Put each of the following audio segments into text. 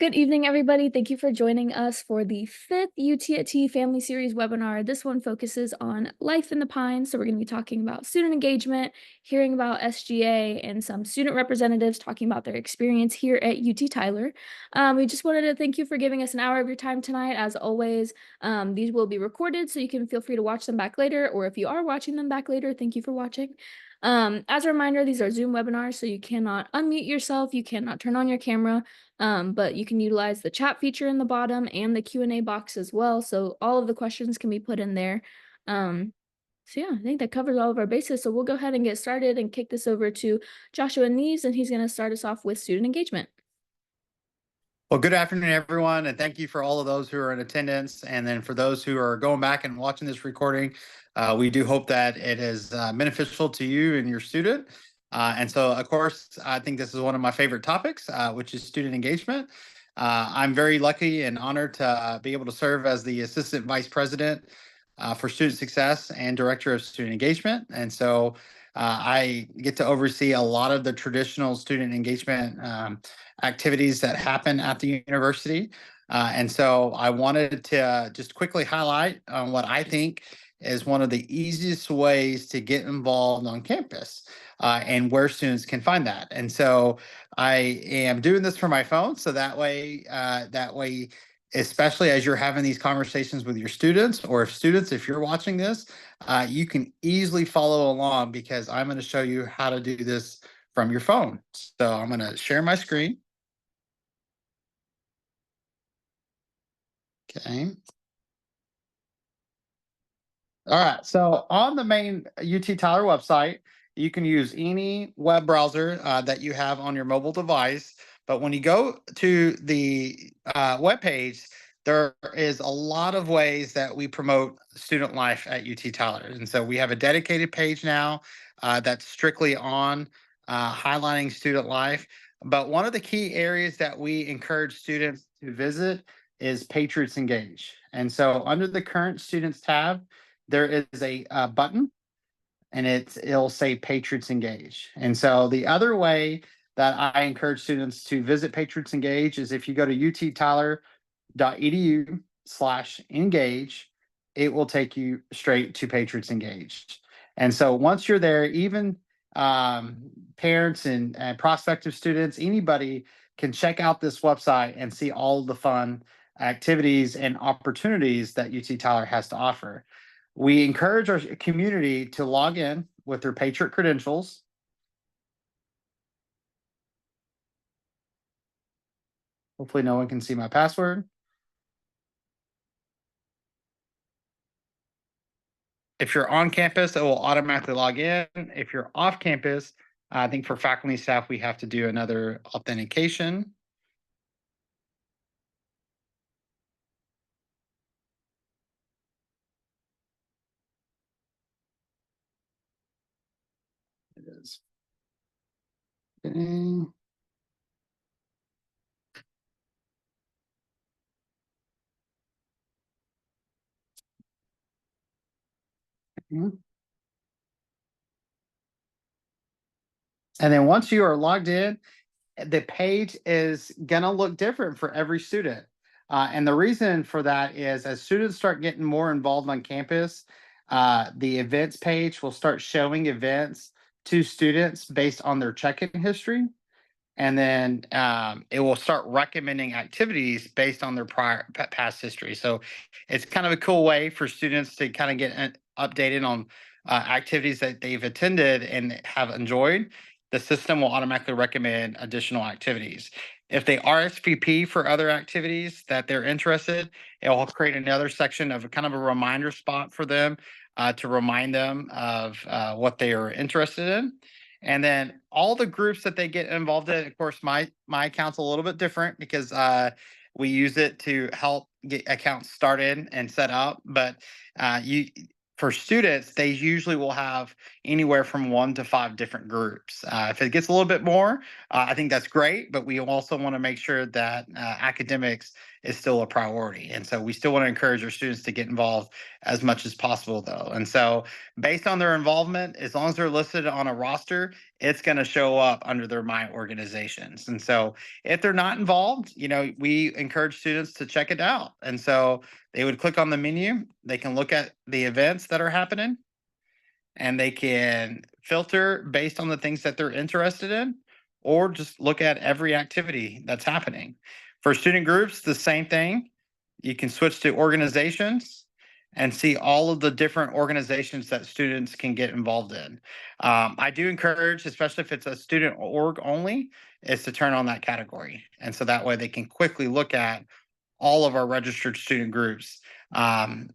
Good evening, everybody. Thank you for joining us for the fifth UT at T Family Series webinar. This one focuses on life in the Pines. So we're going to be talking about student engagement, hearing about SGA, and some student representatives talking about their experience here at UT Tyler. We just wanted to thank you for giving us an hour of your time tonight. As always, these will be recorded, so you can feel free to watch them back later, or if you are watching them back later, thank you for watching. As a reminder, these are Zoom webinars, so you cannot unmute yourself, you cannot turn on your camera, but you can utilize the chat feature in the bottom and the Q&A box as well. So all of the questions can be put in there. So yeah, I think that covers all of our bases. So we'll go ahead and get started and kick this over to Joshua Neves, and he's going to start us off with student engagement. Well, good afternoon, everyone, and thank you for all of those who are in attendance. And then for those who are going back and watching this recording, we do hope that it is beneficial to you and your student. And so, of course, I think this is one of my favorite topics, which is student engagement. I'm very lucky and honored to be able to serve as the Assistant Vice President for Student Success and Director of Student Engagement. And so I get to oversee a lot of the traditional student engagement activities that happen at the university. And so I wanted to just quickly highlight what I think is one of the easiest ways to get involved on campus and where students can find that. And so I am doing this from my phone. So that way, especially as you're having these conversations with your students, or if you're watching this, you can easily follow along because I'm going to show you how to do this from your phone. So I'm going to share my screen. Okay. All right. So on the main UT Tyler website, you can use any web browser that you have on your mobile device. But when you go to the web page, there is a lot of ways that we promote student life at UT Tyler. And so we have a dedicated page now that's strictly on highlighting student life. But one of the key areas that we encourage students to visit is Patriots Engage. And so under the current students tab, there is a button and it'll say Patriots Engage. And so the other way that I encourage students to visit Patriots Engage is if you go to uttyler.edu/engage, it will take you straight to Patriots Engage. And so once you're there, even parents and prospective students, anybody can check out this website and see all of the fun activities and opportunities that UT Tyler has to offer. We encourage our community to log in with their Patriot credentials. Hopefully no one can see my password. If you're on campus, it will automatically log in. If you're off campus, I think for faculty and staff, we have to do another authentication. It is. Okay. And then once you are logged in, the page is going to look different for every student. And the reason for that is as students start getting more involved on campus, the events page will start showing events to students based on their check-in history. And then it will start recommending activities based on their past history. So it's kind of a cool way for students to kind of get updated on activities that they've attended and have enjoyed. The system will automatically recommend additional activities. If they RSVP for other activities that they're interested, it will create another section of kind of a reminder spot for them to remind them of what they are interested in. And then all the groups that they get involved in, of course, my account's a little bit different because we use it to help get accounts started and set up. But for students, they usually will have anywhere from 1 to 5 different groups. If it gets a little bit more, I think that's great. But we also want to make sure that academics is still a priority. And so we still want to encourage our students to get involved as much as possible, though. And so, based on their involvement, as long as they're listed on a roster, it's going to show up under their My Organizations. And so, if they're not involved, we encourage students to check it out. And so, they would click on the menu, they can look at the events that are happening, and they can filter based on the things that they're interested in, or just look at every activity that's happening. For student groups, the same thing. You can switch to organizations and see all of the different organizations that students can get involved in. I do encourage, especially if it's a student org only, is to turn on that category. And so that way they can quickly look at all of our registered student groups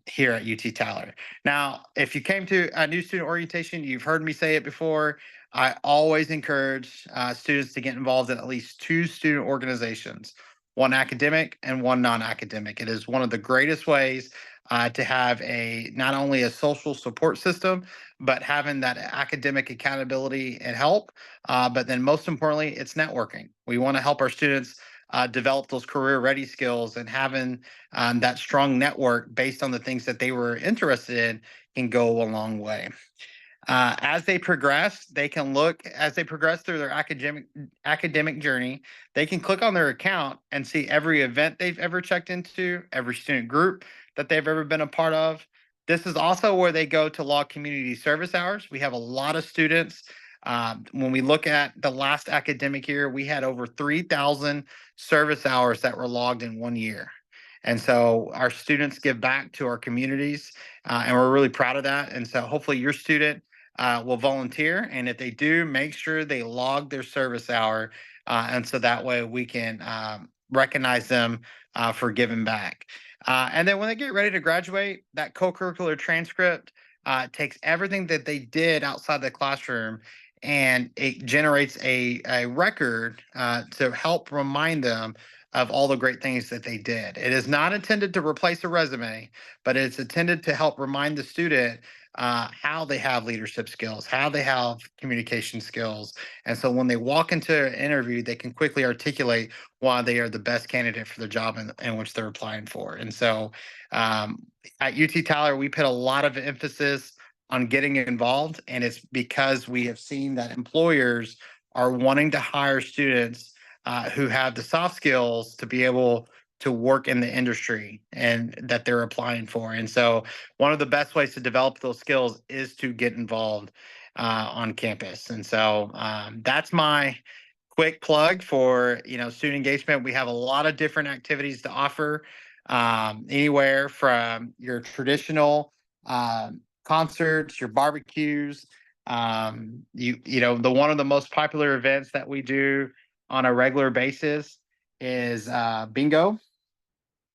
here at UT Tyler. Now, if you came to a new student orientation, you've heard me say it before. I always encourage students to get involved in at least two student organizations, one academic and one non-academic. It is one of the greatest ways to have not only a social support system, but having that academic accountability and help. But then most importantly, it's networking. We want to help our students develop those career ready skills, and having that strong network based on the things that they were interested in can go a long way. As they progress, as they progress through their academic journey, they can click on their account and see every event they've ever checked into, every student group that they've ever been a part of. This is also where they go to log community service hours. We have a lot of students. When we look at the last academic year, we had over 3,000 service hours that were logged in 1 year. And so our students give back to our communities, and we're really proud of that. And so hopefully your student will volunteer. And if they do, make sure they log their service hour. And so that way we can recognize them for giving back. And then when they get ready to graduate, that co curricular transcript takes everything that they did outside the classroom, and it generates a record to help remind them of all the great things that they did. It is not intended to replace a resume, but it's intended to help remind the student how they have leadership skills, how they have communication skills. And so when they walk into an interview, they can quickly articulate why they are the best candidate for the job in which they're applying for. And so at UT Tyler, we put a lot of emphasis on getting involved. And it's because we have seen that employers are wanting to hire students who have the soft skills to be able to work in the industry and that they're applying for. And so one of the best ways to develop those skills is to get involved on campus. And so that's my quick plug for student engagement. We have a lot of different activities to offer, anywhere from your traditional concerts, your barbecues. The one of the most popular events that we do on a regular basis is bingo,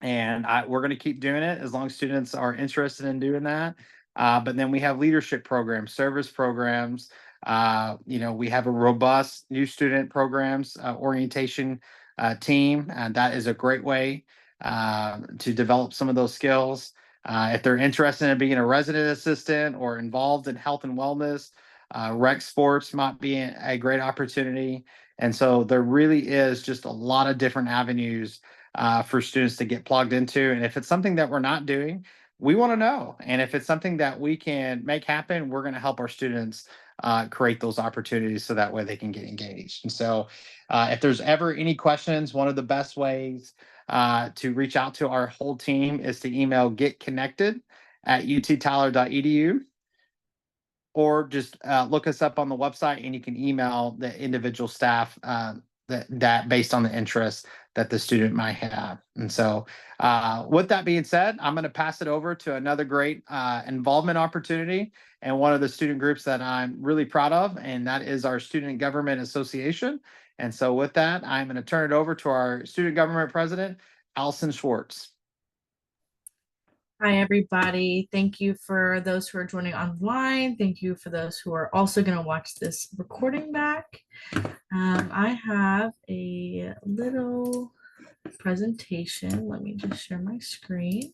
and we're going to keep doing it as long as students are interested in doing that. But then we have leadership programs, service programs. We have a robust new student programs orientation team, and that is a great way to develop some of those skills. If they're interested in being a resident assistant or involved in health and wellness, rec sports might be a great opportunity. And so there really is just a lot of different avenues for students to get plugged into. And if it's something that we're not doing, we want to know. And if it's something that we can make happen, we're going to help our students create those opportunities so that way they can get engaged. And so if there's ever any questions, one of the best ways to reach out to our whole team is to email getconnected@uttyler.edu, or just look us up on the website, and you can email the individual staff that based on the interest that the student might have. And so with that being said, I'm going to pass it over to another great involvement opportunity and one of the student groups that I'm really proud of, and that is our Student Government Association. And so with that, I'm going to turn it over to our Student Government President, Allison Schwartz. Hi, everybody. Thank you for those who are joining online. Thank you for those who are also going to watch this recording back. I have a little presentation. Let me just share my screen.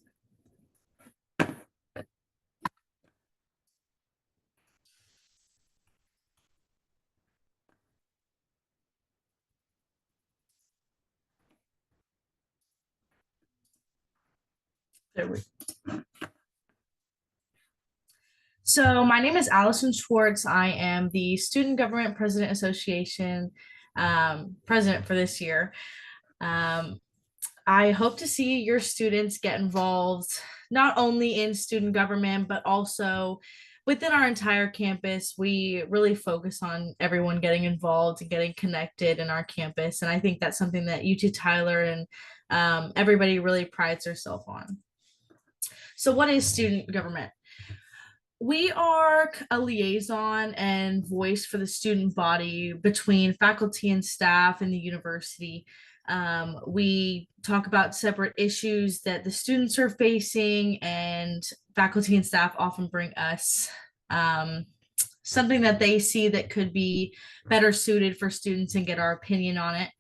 There we So my name is Allison Schwartz. I am the Student Government President Association president for this year. I hope to see your students get involved not only in student government, but also within our entire campus. We really focus on everyone getting involved and getting connected in our campus. And I think that's something that UT Tyler and everybody really prides themselves on. So what is student government? We are a liaison and voice for the student body between faculty and staff in the university. We talk about separate issues that the students are facing, and faculty and staff often bring us something that they see that could be better suited for students and get our opinion on it.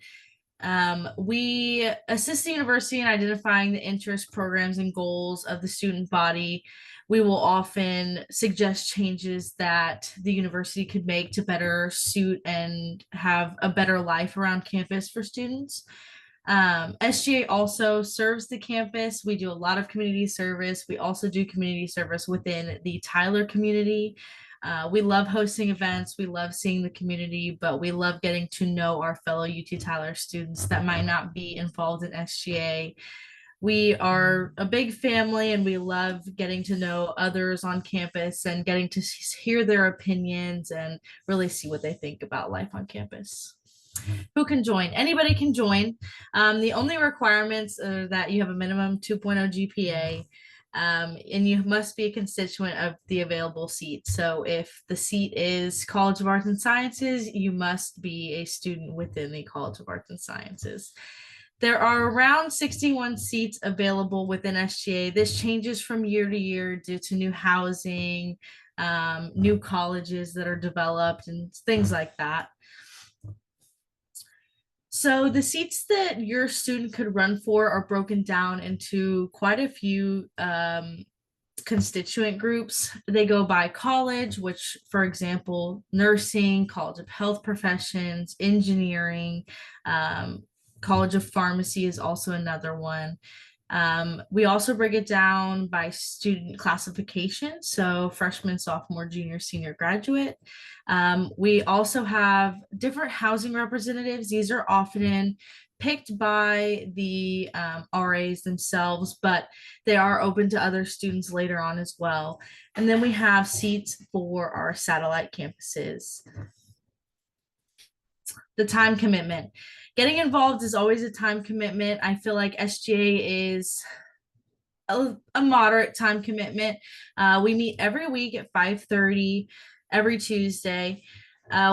We assist the university in identifying the interests, programs, and goals of the student body. We will often suggest changes that the university could make to better suit and have a better life around campus for students. SGA also serves the campus. We do a lot of community service. We also do community service within the Tyler community. We love hosting events. We love seeing the community, but we love getting to know our fellow UT Tyler students that might not be involved in SGA. We are a big family, and we love getting to know others on campus and getting to hear their opinions and really see what they think about life on campus. Who can join? Anybody can join. The only requirements are that you have a minimum 2.0 GPA, and you must be a constituent of the available seat. So if the seat is College of Arts and Sciences, you must be a student within the College of Arts and Sciences. There are around 61 seats available within SGA. This changes from year to year due to new housing, new colleges that are developed, and things like that. So the seats that your student could run for are broken down into quite a few constituent groups. They go by college, which, for example, nursing, College of Health Professions, engineering, College of Pharmacy is also another one. We also break it down by student classification, so freshman, sophomore, junior, senior, graduate. We also have different housing representatives. These are often picked by the RAs themselves, but they are open to other students later on as well. And then we have seats for our satellite campuses. The time commitment. Getting involved is always a time commitment. I feel like SGA is a moderate time commitment. We meet every week at 5:30 every Tuesday.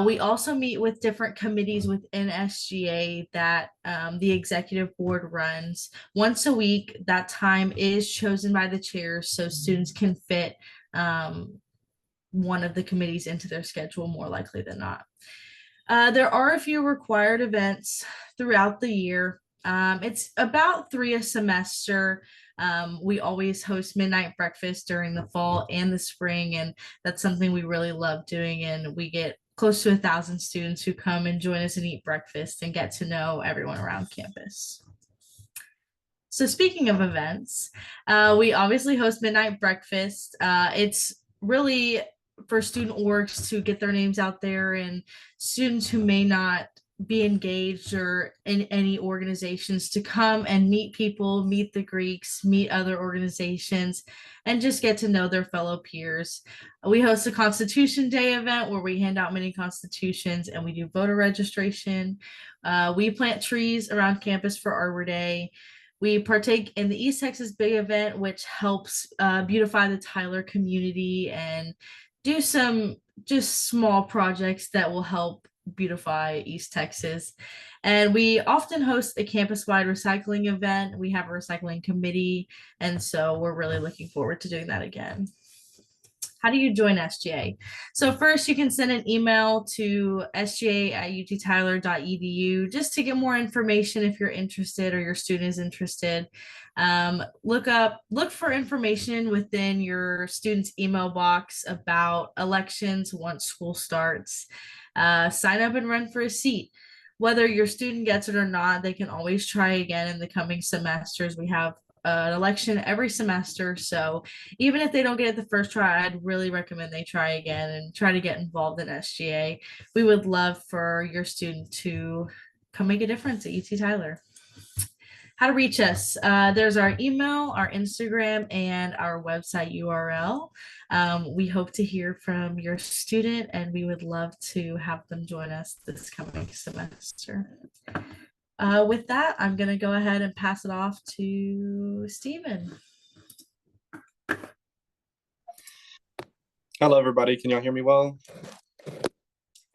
We also meet with different committees within SGA that the executive board runs. Once a week, that time is chosen by the chairs so students can fit one of the committees into their schedule more likely than not. There are a few required events throughout the year. It's about 3 a semester. We always host midnight breakfast during the fall and the spring, and that's something we really love doing. And we get close to 1,000 students who come and join us and eat breakfast and get to know everyone around campus. So speaking of events, we obviously host midnight breakfast. It's really for student orgs to get their names out there, and students who may not be engaged or in any organizations to come and meet people, meet the Greeks, meet other organizations, and just get to know their fellow peers. We host a Constitution Day event where we hand out mini constitutions, and we do voter registration. We plant trees around campus for Arbor Day. We partake in the East Texas Big Event, which helps beautify the Tyler community and do some just small projects that will help beautify East Texas. And we often host a campus-wide recycling event. We have a recycling committee, and so we're really looking forward to doing that again. How do you join SGA? So first, you can send an email to sga@uttyler.edu just to get more information if you're interested or your student is interested. Look for information within your student's email box about elections once school starts. Sign up and run for a seat. Whether your student gets it or not, they can always try again in the coming semesters. We have an election every semester. So even if they don't get it the first try, I'd really recommend they try again and try to get involved in SGA. We would love for your student to come make a difference at UT Tyler. How to reach us. There's our email, our Instagram, and our website URL. We hope to hear from your student, and we would love to have them join us this coming semester. With that, I'm going to go ahead and pass it off to Stephen. Hello, everybody. Can y'all hear me well?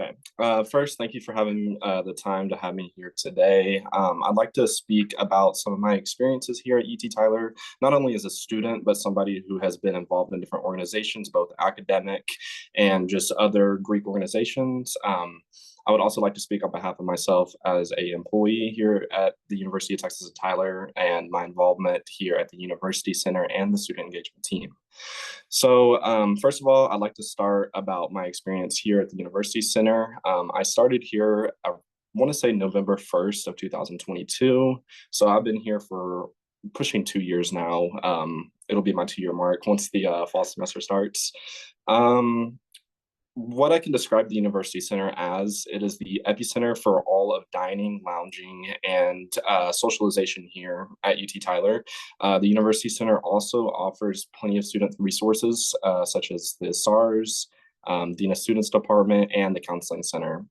Okay. First, thank you for having the time to have me here today. I'd like to speak about some of my experiences here at UT Tyler, not only as a student, but somebody who has been involved in different organizations, both academic and just other Greek organizations. I would also like to speak on behalf of myself as an employee here at the University of Texas at Tyler and my involvement here at the University Center and the student engagement team. So first of all, I'd like to start about my experience here at the University Center. I started here, I want to say November 1st of 2022. So I've been here for pushing 2 years now. It'll be my 2-year mark once the fall semester starts. What I can describe the University Center as, it is the epicenter for all of dining, lounging, and socialization here at UT Tyler. The University Center also offers plenty of student resources, such as the SARS, Dean of Students Department, and the Counseling Center.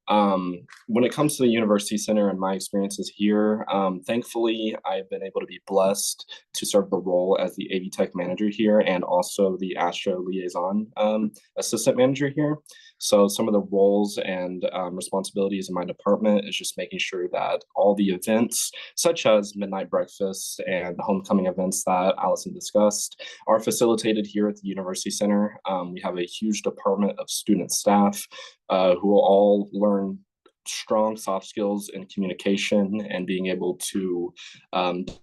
When it comes to the University Center and my experiences here, thankfully, I've been able to be blessed to serve the role as the AV Tech manager here and also the Astro Liaison assistant manager here. So some of the roles and responsibilities in my department is just making sure that all the events, such as midnight breakfast and homecoming events that Allison discussed, are facilitated here at the University Center. We have a huge department of student staff who will all learn strong soft skills in communication and being able to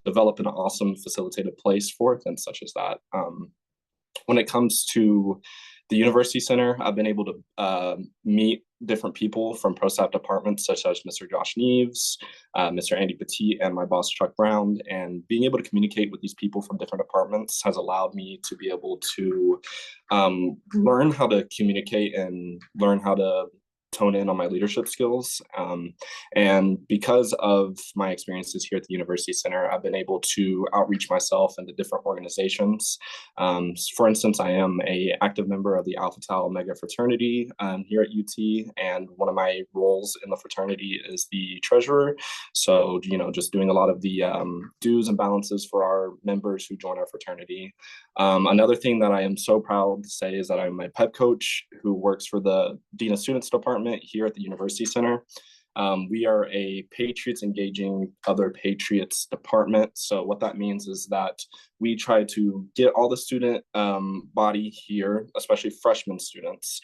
develop an awesome facilitated place for events such as that. When it comes to the University Center, I've been able to meet different people from pro staff departments such as Mr. Josh Neves, Mr. Andy Petit, and my boss Chuck Brown. And being able to communicate with these people from different departments has allowed me to be able to learn how to communicate and learn how to tone in on my leadership skills. And because of my experiences here at the University Center, I've been able to outreach myself into different organizations. For instance, I am an active member of the Alpha Tau Omega fraternity here at UT, and one of my roles in the fraternity is the treasurer. So, just doing a lot of the dues and balances for our members who join our fraternity. Another thing that I am so proud to say is that I'm a pep coach who works for the Dean of Students Department here at the University Center. We are a Patriots engaging other Patriots department. So what that means is that we try to get all the student body here, especially freshman students,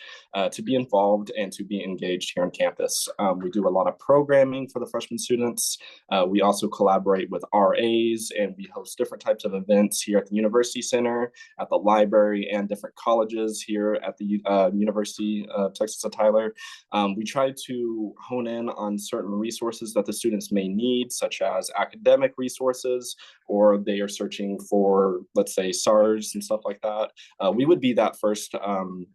to be involved and to be engaged here on campus. We do a lot of programming for the freshman students. We also collaborate with RAs, and we host different types of events here at the University Center, at the library, and different colleges here at the University of Texas at Tyler. We try to hone in on certain resources that the students may need, such as academic resources, or they are searching for, let's say, SARS and stuff like that. We would be that first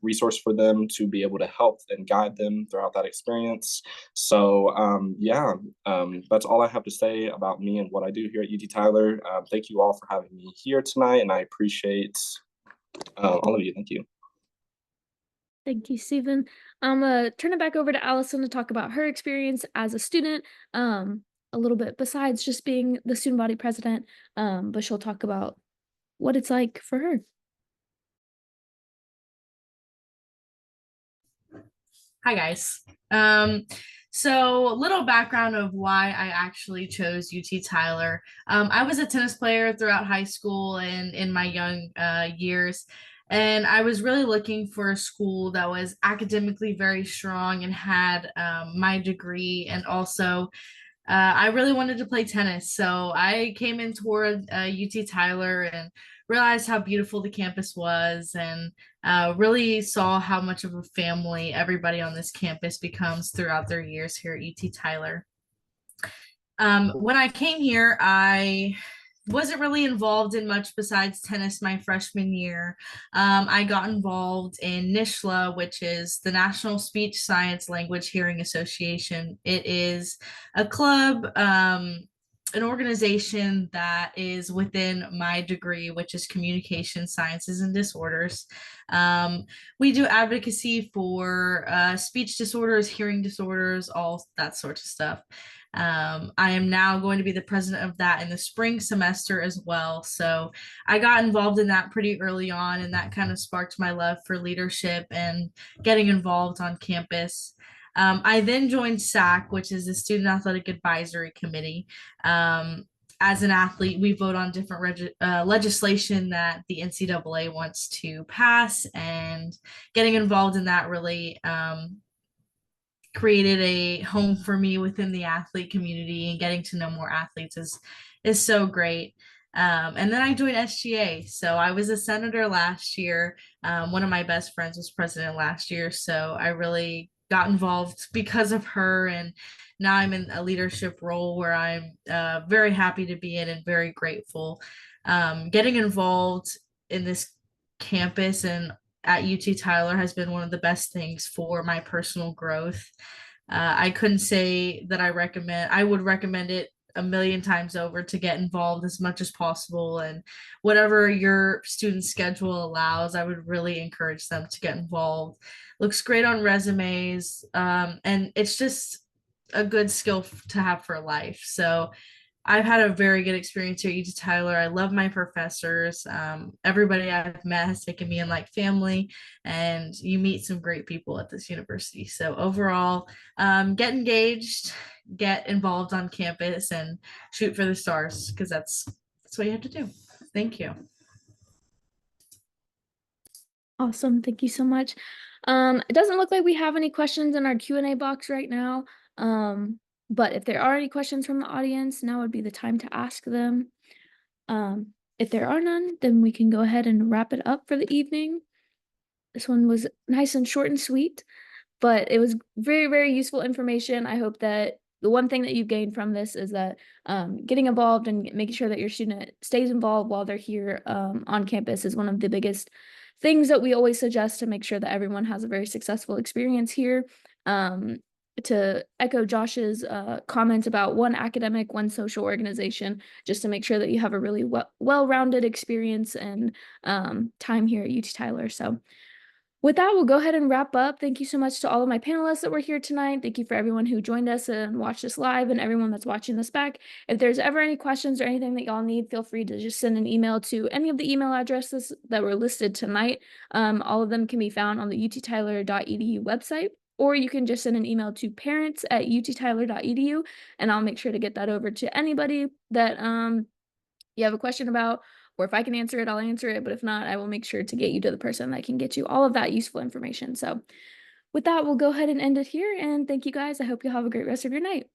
resource for them to be able to help and guide them throughout that experience. So that's all I have to say about me and what I do here at UT Tyler. Thank you all for having me here tonight, and I appreciate all of you. Thank you. Thank you, Stephen. I'm gonna turn it back over to Allison to talk about her experience as a student, a little bit besides just being the student body president, but she'll talk about what it's like for her. Hi, guys. So a little background of why I actually chose UT Tyler. I was a tennis player throughout high school and in my young years. And I was really looking for a school that was academically very strong and had my degree. And also, I really wanted to play tennis. So I came in toward UT Tyler and realized how beautiful the campus was, and really saw how much of a family everybody on this campus becomes throughout their years here at UT Tyler. When I came here, I wasn't really involved in much besides tennis my freshman year. I got involved in NSHLA, which is the National Speech Science Language Hearing Association. It is a club, an organization that is within my degree, which is Communication Sciences and Disorders. We do advocacy for speech disorders, hearing disorders, all that sort of stuff. I am now going to be the president of that in the spring semester as well. So I got involved in that pretty early on, and that kind of sparked my love for leadership and getting involved on campus. I then joined SAC, which is the Student Athletic Advisory Committee. As an athlete, we vote on different legislation that the NCAA wants to pass, and getting involved in that really created a home for me within the athlete community, and getting to know more athletes is so great. And then I joined SGA. So I was a senator last year. One of my best friends was president last year. So I really got involved because of her. And now I'm in a leadership role where I'm very happy to be in and very grateful. Getting involved in this campus and at UT Tyler has been one of the best things for my personal growth. I couldn't say that I would recommend it a million times over to get involved as much as possible, and whatever your student schedule allows, I would really encourage them to get involved. Looks great on resumes, and it's just a good skill to have for life. So I've had a very good experience here at UT Tyler. I love my professors. Everybody I've met has taken me in like family, and you meet some great people at this university. So overall, get engaged, get involved on campus, and shoot for the stars, because that's what you have to do. Thank you. Awesome. Thank you so much. It doesn't look like we have any questions in our Q&A box right now. But if there are any questions from the audience, now would be the time to ask them. If there are none, then we can go ahead and wrap it up for the evening. This one was nice and short and sweet, but it was very, very useful information. I hope that the one thing that you gained from this is that getting involved and making sure that your student stays involved while they're here on campus is one of the biggest things that we always suggest to make sure that everyone has a very successful experience here. To echo Josh's comments about one academic, one social organization, just to make sure that you have a really well-rounded experience and time here at UT Tyler. So with that, we'll go ahead and wrap up. Thank you so much to all of my panelists that were here tonight. Thank you for everyone who joined us and watched us live, and everyone that's watching this back. If there's ever any questions or anything that y'all need, feel free to just send an email to any of the email addresses that were listed tonight. All of them can be found on the uttyler.edu website, or you can just send an email to parents@uttyler.edu, and I'll make sure to get that over to anybody that you have a question about. Or if I can answer it, I'll answer it. But if not, I will make sure to get you to the person that can get you all of that useful information. So with that, we'll go ahead and end it here. And thank you guys. I hope you'll have a great rest of your night.